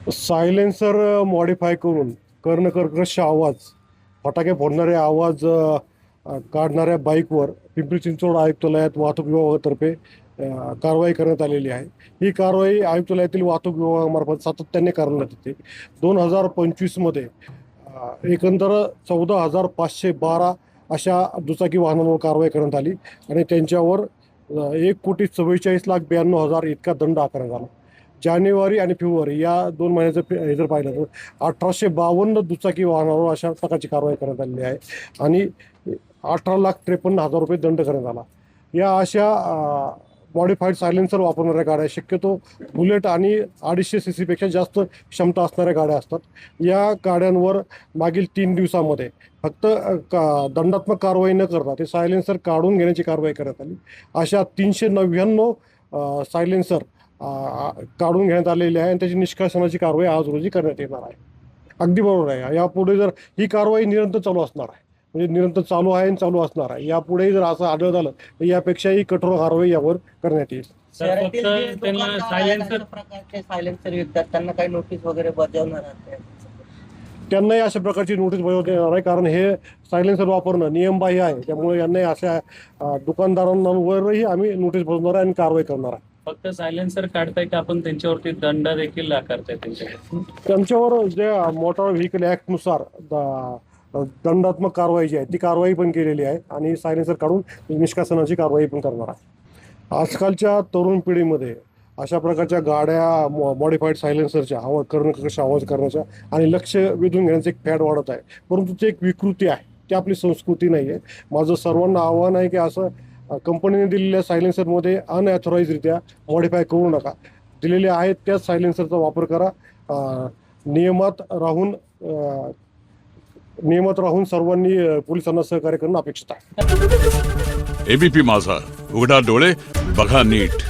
Silencer modify करून कर्णकर्कश आवाज, फटाके फोडणारे आवाज काढणाऱ्या बाईकवर पिंपरी चिंचवड आयुक्तालयात वाहतूक विभागातर्फे कारवाई करण्यात आलेली आहे. ही कारवाई आयुक्तालयातील वाहतूक विभागामार्फत सातत्याने करण्यात येते. 2025मध्ये एकंदर 14,512 अशा दुचाकी वाहनांवर कारवाई करण्यात आली आणि त्यांच्यावर 1,44,42,000 इतका दंड आकारण्यात आला. जानेवारी आणि फेब्रुवारी या 2 महिन्याचं हे जर पाहिलं तर 1,852 दुचाकी वाहनावर अशा प्रकारची कारवाई करण्यात आलेली आहे आणि 18,53,000 रुपये दंड करण्यात आला. या अशा मॉडिफाईड सायलेन्सर वापरणाऱ्या गाड्या शक्यतो बुलेट आणि 250 cc पेक्षा जास्त क्षमता असणाऱ्या गाड्या असतात. या गाड्यांवर मागील 3 दिवसामध्ये फक्त दंडात्मक कारवाई न करता ते सायलेन्सर काढून घेण्याची कारवाई करण्यात आली. अशा 399 सायलेन्सर काढून घेण्यात आलेली आहे आणि त्याची निष्कासनाची कारवाई आज रोजी करण्यात येणार आहे. अगदी बरोबर आहे. यापुढे जर ही कारवाई निरंतर चालू असणार आहे, म्हणजे निरंतर चालू आहे आणि चालू असणार आहे. यापुढे जर असं आढळून आलं तर यापेक्षाही कठोर कारवाई यावर करण्यात येईल. शहरातील जे दुकानदार आहेत, अशा प्रकारचे सायलेन्सर विकतात त्यांना काही नोटीस वगैरे बजावणार आहे? त्यांनाही अशा प्रकारची नोटीस बजावण्यात येणार आहे, कारण हे सायलेन्सर वापरणं नियमबाह्य आहे. त्यामुळे यांनाही अशा दुकानदारांवरही आम्ही नोटीस बजावणार आहे आणि कारवाई करणार आहे. फक्त सायलेन्सर काढताय का आपण त्यांच्यावरती दंड देखील आकारताय त्यांच्यावर जे मोटार व्हेकल ॲक्टनुसार दंडात्मक कारवाई जी आहे ती कारवाई पण केलेली आहे आणि सायलेन्सर काढून निष्कासनाची कारवाई पण करणार आहे. आजकालच्या तरुण पिढीमध्ये अशा प्रकारच्या गाड्या मॉडिफाईड सायलेन्सरच्या आवाज कर्णकर्कश आवाज करण्याच्या आणि लक्ष वेधून घेण्याचं एक फॅड वाढत आहे, परंतु ते एक विकृती आहे, ती आपली संस्कृती नाही आहे. माझं सर्वांना आव्हान आहे की असं कंपनीने दिलेल्या सायलेन्सरमध्ये अनॲथॉराईजरित्या मॉडिफाय करू नका. दिलेले आहेत त्याच सायलेन्सरचा वापर करा. नियमात राहून सर्वांनी पोलिसांना सहकार्य करणं अपेक्षित आहे. एबीपी माझा, उघडा डोळे बघा नीट.